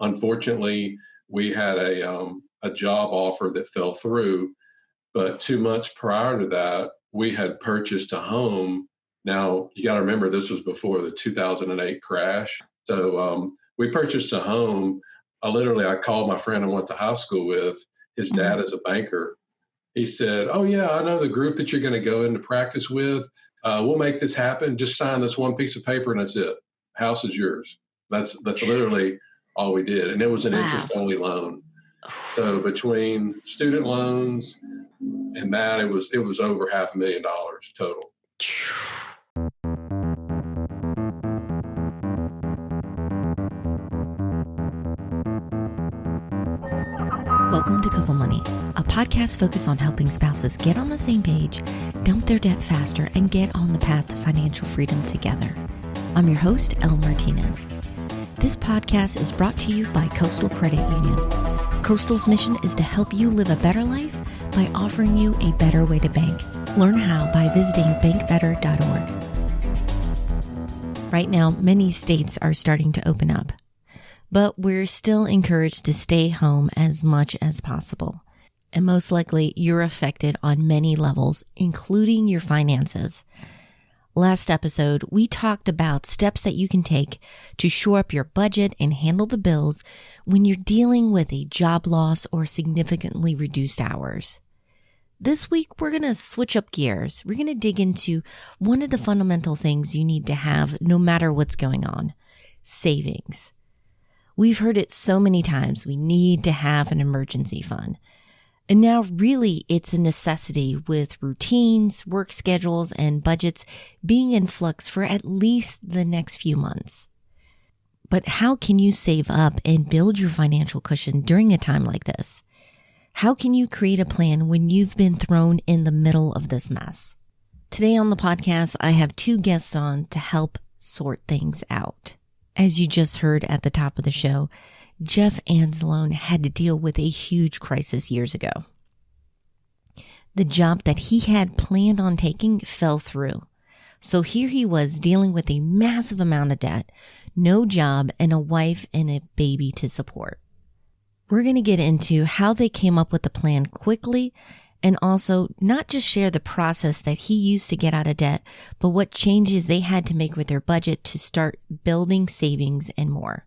Unfortunately, we had a job offer that fell through, but 2 months prior to that, we had purchased a home. Now, you got to remember, this was before the 2008 crash. So we purchased a home. I called my friend I went to high school with. His dad is a banker. He said, "Oh, yeah, I know the group that you're going to go into practice with. We'll make this happen. Just sign this one piece of paper and that's it. House is yours." That's literally all we did. And it was an interest-only loan. So between student loans and that, it was over $500,000 total. Welcome to Couple Money, a podcast focused on helping spouses get on the same page, dump their debt faster, and get on the path to financial freedom together. I'm your host, Elle Martinez. This podcast is brought to you by Coastal Credit Union. Coastal's mission is to help you live a better life by offering you a better way to bank. Learn how by visiting bankbetter.org. Right now, many states are starting to open up, but we're still encouraged to stay home as much as possible. And most likely, you're affected on many levels, including your finances. Last episode, we talked about steps that you can take to shore up your budget and handle the bills when you're dealing with a job loss or significantly reduced hours. This week, we're going to switch up gears. We're going to dig into one of the fundamental things you need to have no matter what's going on: savings. We've heard it so many times. We need to have an emergency fund. And now really it's a necessity with routines, work schedules, and budgets being in flux for at least the next few months. But how can you save up and build your financial cushion during a time like this? How can you create a plan when you've been thrown in the middle of this mess? Today on the podcast, I have two guests on to help sort things out. As you just heard at the top of the show, Jeff Anzalone had to deal with a huge crisis years ago. The job that he had planned on taking fell through. So here he was dealing with a massive amount of debt, no job, and a wife and a baby to support. We're going to get into how they came up with the plan quickly, and also not just share the process that he used to get out of debt, but what changes they had to make with their budget to start building savings and more.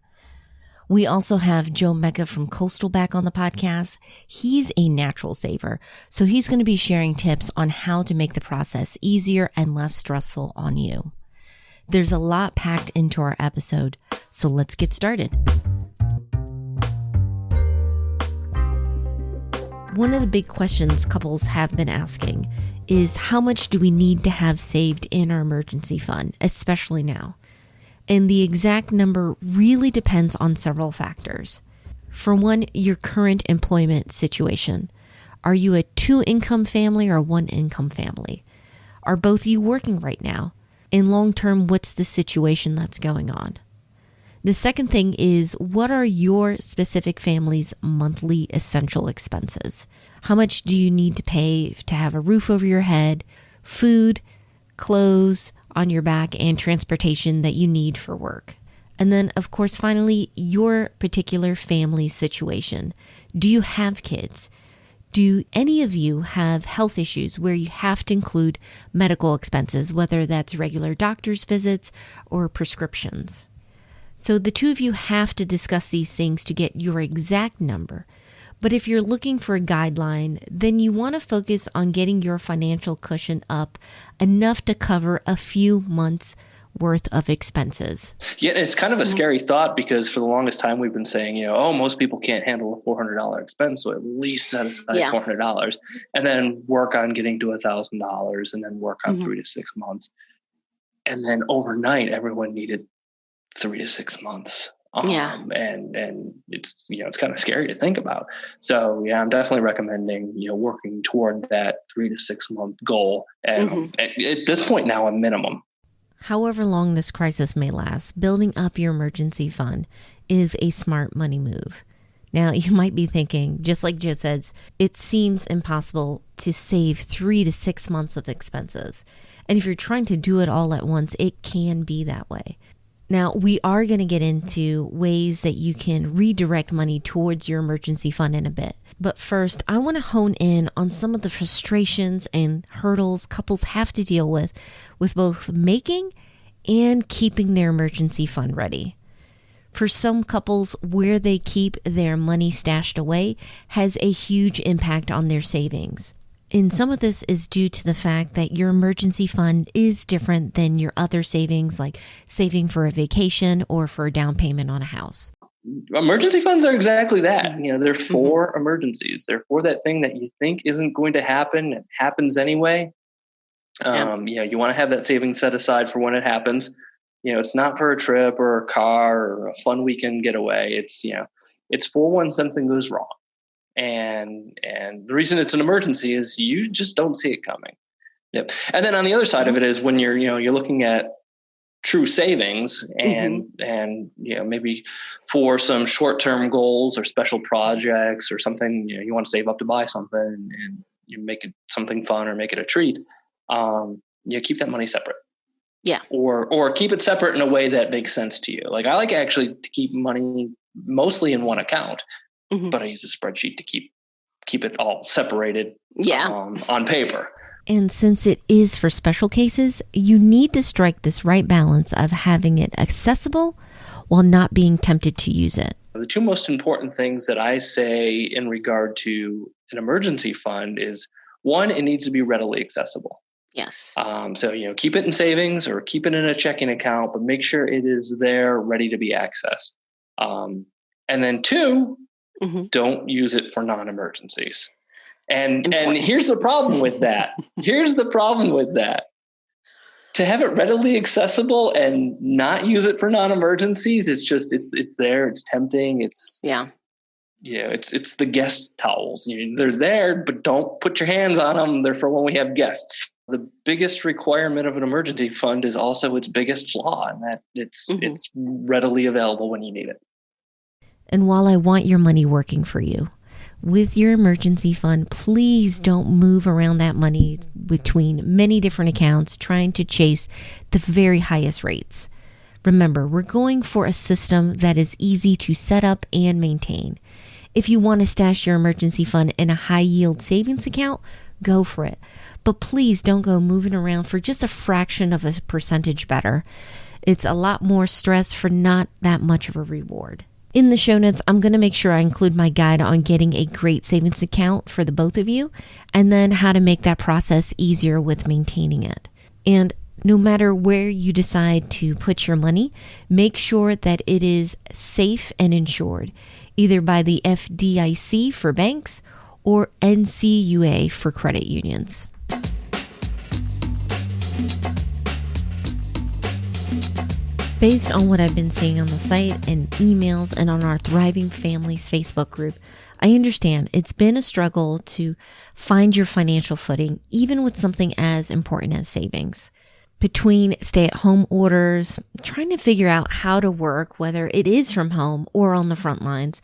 We also have Joe Mecca from Coastal back on the podcast. He's a natural saver, so he's going to be sharing tips on how to make the process easier and less stressful on you. There's a lot packed into our episode, so let's get started. One of the big questions couples have been asking is, how much do we need to have saved in our emergency fund, especially now? And the exact number really depends on several factors. For one, your current employment situation. Are you a 2-income family or a 1-income family? Are both of you working right now? In long term, what's the situation that's going on? The second thing is, what are your specific family's monthly essential expenses? How much do you need to pay to have a roof over your head, food, clothes on your back, and transportation that you need for work? And then, of course, finally, your particular family situation. Do you have kids? Do any of you have health issues where you have to include medical expenses, whether that's regular doctor's visits or prescriptions? So the two of you have to discuss these things to get your exact number. But if you're looking for a guideline, then you want to focus on getting your financial cushion up enough to cover a few months worth of expenses. Yeah, it's kind of a scary thought, because for the longest time we've been saying, most people can't handle a $400 expense, so at least set aside $400 and then work on getting to $1,000 and then work on 3 to 6 months. And then overnight, everyone needed 3 to 6 months. And it's kind of scary to think about. So I'm definitely recommending, working toward that 3 to 6 month goal. And at this point now, a minimum. However long this crisis may last, building up your emergency fund is a smart money move. Now, you might be thinking, just like Joe says, it seems impossible to save 3 to 6 months of expenses. And if you're trying to do it all at once, it can be that way. Now, we are going to get into ways that you can redirect money towards your emergency fund in a bit. But first, I want to hone in on some of the frustrations and hurdles couples have to deal with both making and keeping their emergency fund ready. For some couples, where they keep their money stashed away has a huge impact on their savings. And some of this is due to the fact that your emergency fund is different than your other savings, like saving for a vacation or for a down payment on a house. Emergency funds are exactly that. They're for emergencies. They're for that thing that you think isn't going to happen. It happens anyway. You want to have that savings set aside for when it happens. It's not for a trip or a car or a fun weekend getaway. It's for when something goes wrong. And the reason it's an emergency is you just don't see it coming. Yep. And then on the other side of it is when you're looking at true savings and maybe for some short-term goals or special projects or something, you want to save up to buy something and you make it something fun or make it a treat. Keep that money separate. Yeah. Or keep it separate in a way that makes sense to you. Like I like actually to keep money mostly in one account. But I use a spreadsheet to keep it all separated on paper. And since it is for special cases, you need to strike this right balance of having it accessible while not being tempted to use it. The two most important things that I say in regard to an emergency fund is, one, it needs to be readily accessible. Yes. So, keep it in savings or keep it in a checking account, but make sure it is there ready to be accessed. And then two, don't use it for non-emergencies. And here's the problem with that. To have it readily accessible and not use it for non-emergencies, it's there, it's tempting, it's the guest towels. They're there, but don't put your hands on them. They're for when we have guests. The biggest requirement of an emergency fund is also its biggest flaw, and that it's readily available when you need it. And while I want your money working for you, with your emergency fund, please don't move around that money between many different accounts trying to chase the very highest rates. Remember, we're going for a system that is easy to set up and maintain. If you want to stash your emergency fund in a high-yield savings account, go for it. But please don't go moving around for just a fraction of a percentage better. It's a lot more stress for not that much of a reward. In the show notes, I'm going to make sure I include my guide on getting a great savings account for the both of you, and then how to make that process easier with maintaining it. And no matter where you decide to put your money, make sure that it is safe and insured, either by the FDIC for banks or NCUA for credit unions. Based on what I've been seeing on the site and emails and on our Thriving Families Facebook group, I understand it's been a struggle to find your financial footing, even with something as important as savings. Between stay-at-home orders, trying to figure out how to work, whether it is from home or on the front lines,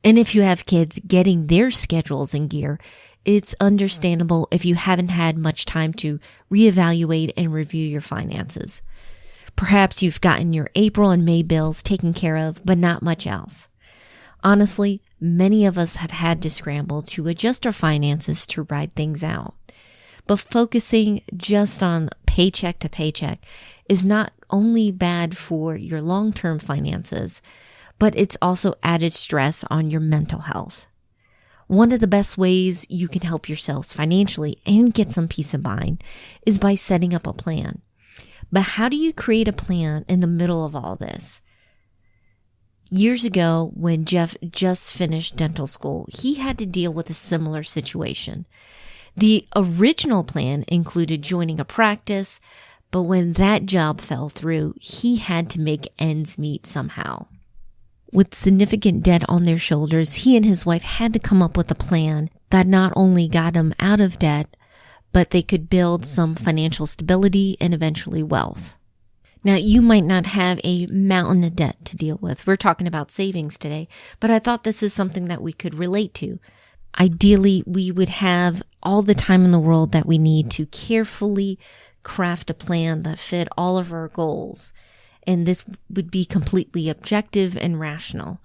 and if you have kids, getting their schedules in gear, it's understandable if you haven't had much time to reevaluate and review your finances. Perhaps you've gotten your April and May bills taken care of, but not much else. Honestly, many of us have had to scramble to adjust our finances to ride things out. But focusing just on paycheck to paycheck is not only bad for your long-term finances, but it's also added stress on your mental health. One of the best ways you can help yourselves financially and get some peace of mind is by setting up a plan. But how do you create a plan in the middle of all this? Years ago, when Jeff just finished dental school, he had to deal with a similar situation. The original plan included joining a practice, but when that job fell through, he had to make ends meet somehow. With significant debt on their shoulders, he and his wife had to come up with a plan that not only got him out of debt, but they could build some financial stability and eventually wealth. Now, you might not have a mountain of debt to deal with. We're talking about savings today, but I thought this is something that we could relate to. Ideally, we would have all the time in the world that we need to carefully craft a plan that fit all of our goals. and this would be completely objective and rational.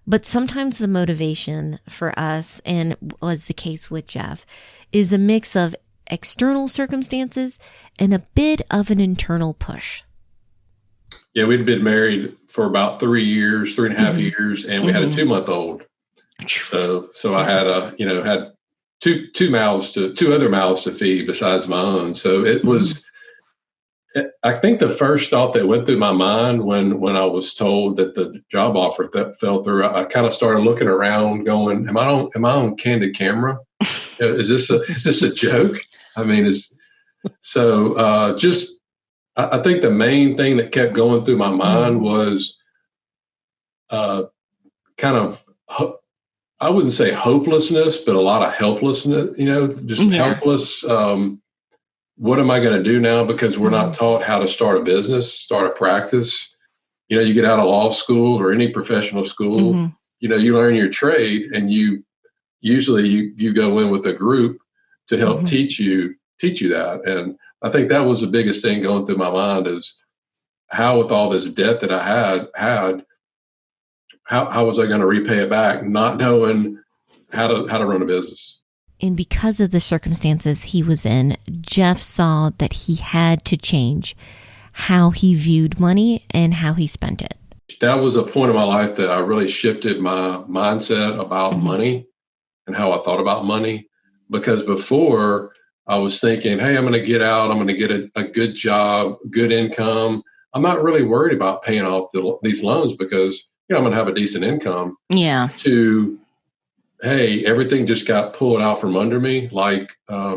But sometimes the motivation for us, and was the case with Jeff, is a mix of external circumstances and a bit of an internal push. Yeah, we'd been married for about 3 years, 3.5 years, and we had a 2-month-old. So I had had two other mouths to feed besides my own. So it was, I think the first thought that went through my mind when I was told that the job offer fell through, I kind of started looking around going, am I on candid camera? Is this a joke? I mean, I think the main thing that kept going through my mind was kind of, I wouldn't say hopelessness, but a lot of helplessness, just helpless. What am I going to do now? Because we're not taught how to start a business, start a practice. You get out of law school or any professional school, you learn your trade, and you go in with a group to help teach you that. And I think that was the biggest thing going through my mind is how, with all this debt that I had, how was I going to repay it back, not knowing how to run a business. And because of the circumstances he was in, Jeff saw that he had to change how he viewed money and how he spent it. That was a point in my life that I really shifted my mindset about money and how I thought about money. Because before, I was thinking, hey, I'm going to get out. I'm going to get a good job, good income. I'm not really worried about paying off these loans because, I'm going to have a decent income. Yeah. To, hey, everything just got pulled out from under me. Like, a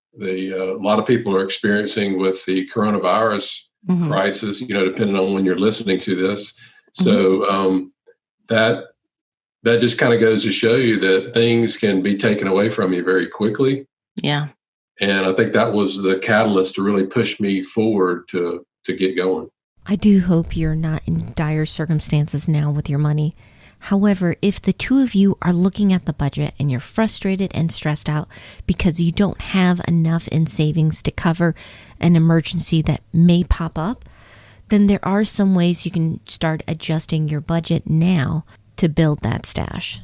lot of people are experiencing with the coronavirus crisis, depending on when you're listening to this. So that just kind of goes to show you that things can be taken away from you very quickly. Yeah. And I think that was the catalyst to really push me forward to get going. I do hope you're not in dire circumstances now with your money. However, if the two of you are looking at the budget and you're frustrated and stressed out because you don't have enough in savings to cover an emergency that may pop up, then there are some ways you can start adjusting your budget now to build that stash.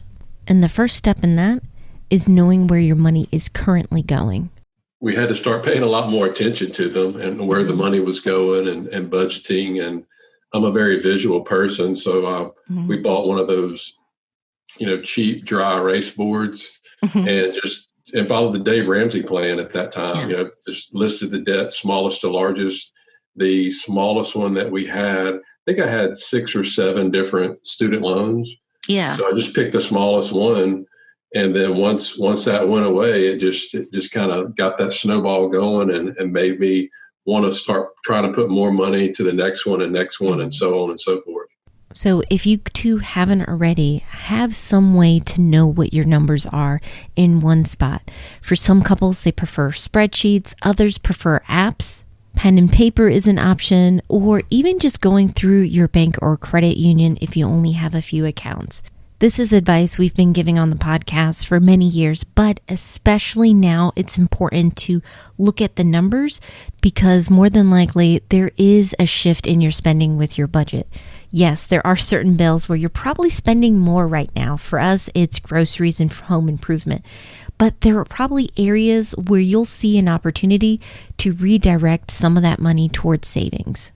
And the first step in that is knowing where your money is currently going. We had to start paying a lot more attention to them and where the money was going and budgeting. And I'm a very visual person. So we bought one of those, cheap, dry erase boards and followed the Dave Ramsey plan at that time. Just listed the debt, smallest to largest. The smallest one that we had, I think I had 6 or 7 different student loans. Yeah. So I just picked the smallest one. And then once that went away, it just kind of got that snowball going and made me want to start trying to put more money to the next one and so on and so forth. So if you two haven't already, have some way to know what your numbers are in one spot. For some couples, they prefer spreadsheets. Others prefer apps. Pen and paper is an option, or even just going through your bank or credit union if you only have a few accounts. This is advice we've been giving on the podcast for many years, but especially now it's important to look at the numbers because more than likely there is a shift in your spending with your budget. Yes, there are certain bills where you're probably spending more right now. For us, it's groceries and home improvement. But there are probably areas where you'll see an opportunity to redirect some of that money towards savings.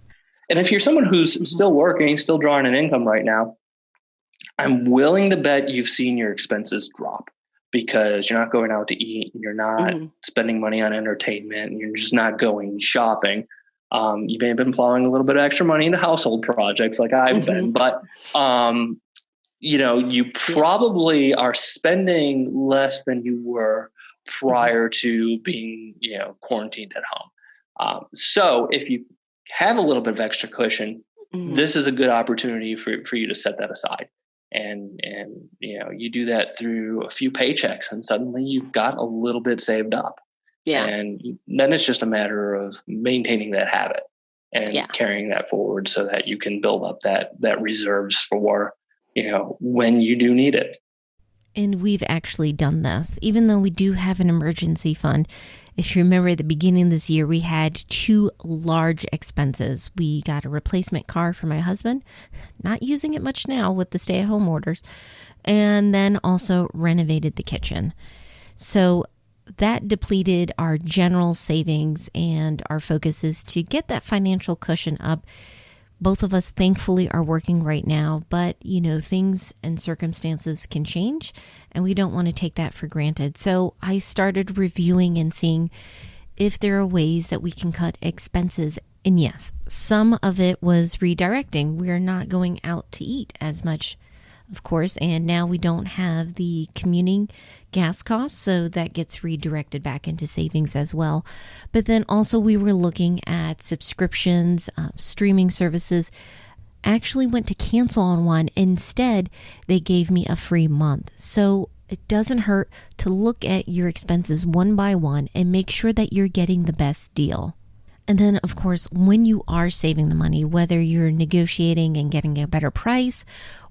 And if you're someone who's still working, still drawing an income right now, I'm willing to bet you've seen your expenses drop because you're not going out to eat, and you're not spending money on entertainment, and you're just not going shopping. You may have been plowing a little bit of extra money into household projects like I've been, but you probably are spending less than you were prior to being, quarantined at home. So if you have a little bit of extra cushion, this is a good opportunity for you to set that aside. And you do that through a few paychecks and suddenly you've got a little bit saved up. Yeah. And then it's just a matter of maintaining that habit and carrying that forward so that you can build up that reserves for, when you do need it. And we've actually done this. Even though we do have an emergency fund, If you remember at the beginning of this year, we had 2 large expenses. We got a replacement car for my husband, not using it much now with the stay-at-home orders, and then also renovated the kitchen. So that depleted our general savings, and our focus is to get that financial cushion up. Both of us thankfully are working right now, but things and circumstances can change, and we don't want to take that for granted. So I started reviewing and seeing if there are ways that we can cut expenses. And yes, some of it was redirecting. We are not going out to eat as much, of course, and now we don't have the commuting gas costs, so that gets redirected back into savings as well. But then also we were looking at subscriptions, streaming services. Actually went to cancel on one. Instead, they gave me a free month. So it doesn't hurt to look at your expenses one by one and make sure that you're getting the best deal. And then, of course, when you are saving the money, whether you're negotiating and getting a better price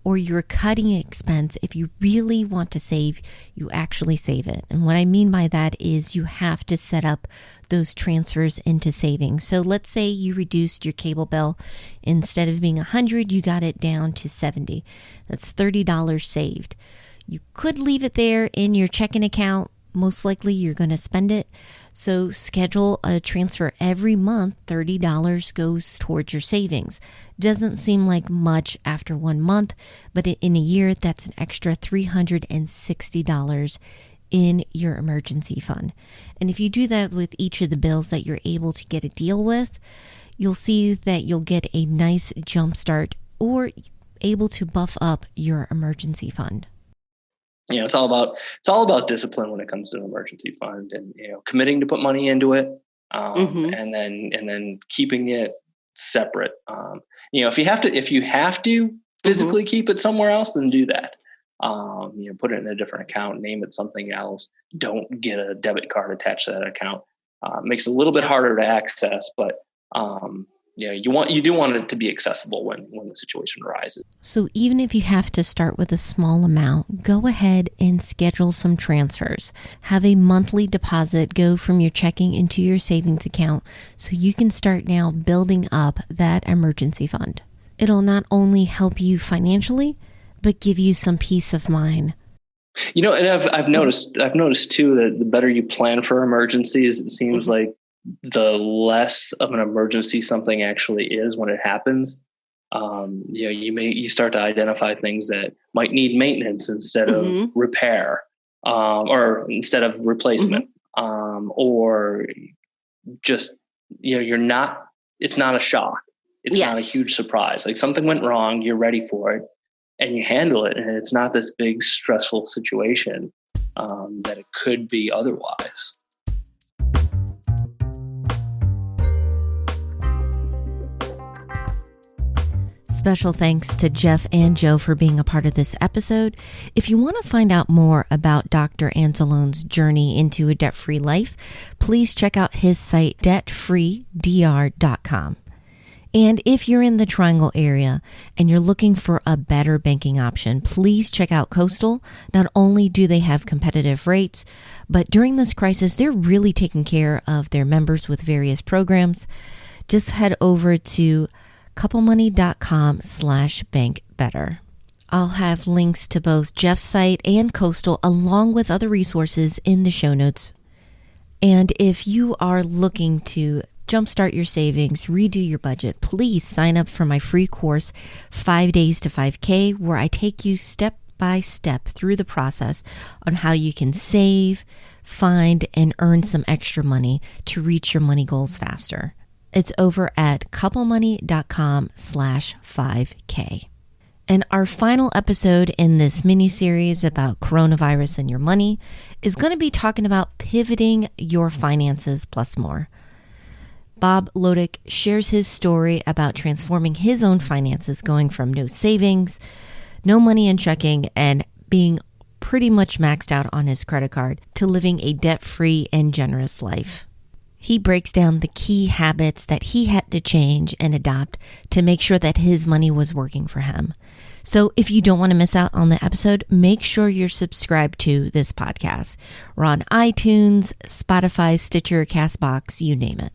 or you're cutting expense, if you really want to save, you actually save it. And what I mean by that is you have to set up those transfers into savings. So let's say you reduced your cable bill. Instead of being $100, you got it down to $70. That's $30 saved. You could leave it there in your checking account. Most likely you're going to spend it. So schedule a transfer every month. $30 goes towards your savings. Doesn't seem like much after 1 month, but in a year, that's an extra $360 in your emergency fund. And if you do that with each of the bills that you're able to get a deal with, you'll see that you'll get a nice jump start or able to buff up your emergency fund. It's all about discipline when it comes to an emergency fund, and committing to put money into it, and then keeping it separate. If you have to physically keep it somewhere else, then do that. Put it in a different account, name it something else. Don't get a debit card attached to that account. Makes it a little bit harder to access, but you do want it to be accessible when the situation arises. So even if you have to start with a small amount, go ahead and schedule some transfers. Have a monthly deposit go from your checking into your savings account so you can start now building up that emergency fund. It'll not only help you financially, but give you some peace of mind. And I've noticed too that the better you plan for emergencies, it seems like the less of an emergency something actually is when it happens. You start to identify things that might need maintenance instead of repair, or instead of replacement, or just it's not a shock. It's not a huge surprise. Like something went wrong, you're ready for it, and you handle it, and it's not this big stressful situation that it could be otherwise. Special thanks to Jeff and Joe for being a part of this episode. If you want to find out more about Dr. Anzalone's journey into a debt-free life, please check out his site, debtfreedr.com. And if you're in the Triangle area and you're looking for a better banking option, please check out Coastal. Not only do they have competitive rates, but during this crisis, they're really taking care of their members with various programs. Just head over to couplemoney.com/bankbetter. I'll have links to both Jeff's site and Coastal along with other resources in the show notes. And if you are looking to jumpstart your savings, redo your budget, please sign up for my free course, 5 Days to 5K, where I take you step by step through the process on how you can save, find, and earn some extra money to reach your money goals faster. It's over at couplemoney.com/5K. And our final episode in this mini-series about coronavirus and your money is going to be talking about pivoting your finances plus more. Bob Lodick shares his story about transforming his own finances, going from no savings, no money in checking, and being pretty much maxed out on his credit card to living a debt-free and generous life. He breaks down the key habits that he had to change and adopt to make sure that his money was working for him. So if you don't want to miss out on the episode, make sure you're subscribed to this podcast. We're on iTunes, Spotify, Stitcher, CastBox, you name it.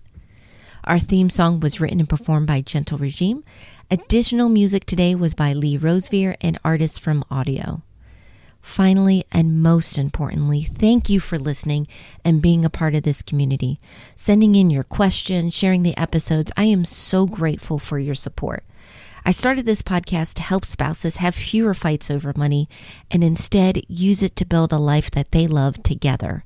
Our theme song was written and performed by Gentle Regime. Additional music today was by Lee Rosevear and artists from Audio. Finally, and most importantly, thank you for listening and being a part of this community. Sending in your questions, sharing the episodes. I am so grateful for your support. I started this podcast to help spouses have fewer fights over money and instead use it to build a life that they love together.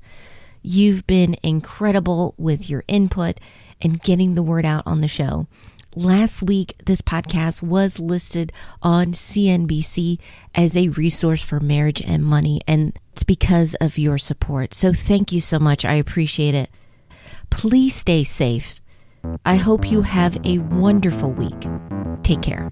You've been incredible with your input and getting the word out on the show. Last week, this podcast was listed on CNBC as a resource for marriage and money, and it's because of your support. So thank you so much. I appreciate it. Please stay safe. I hope you have a wonderful week. Take care.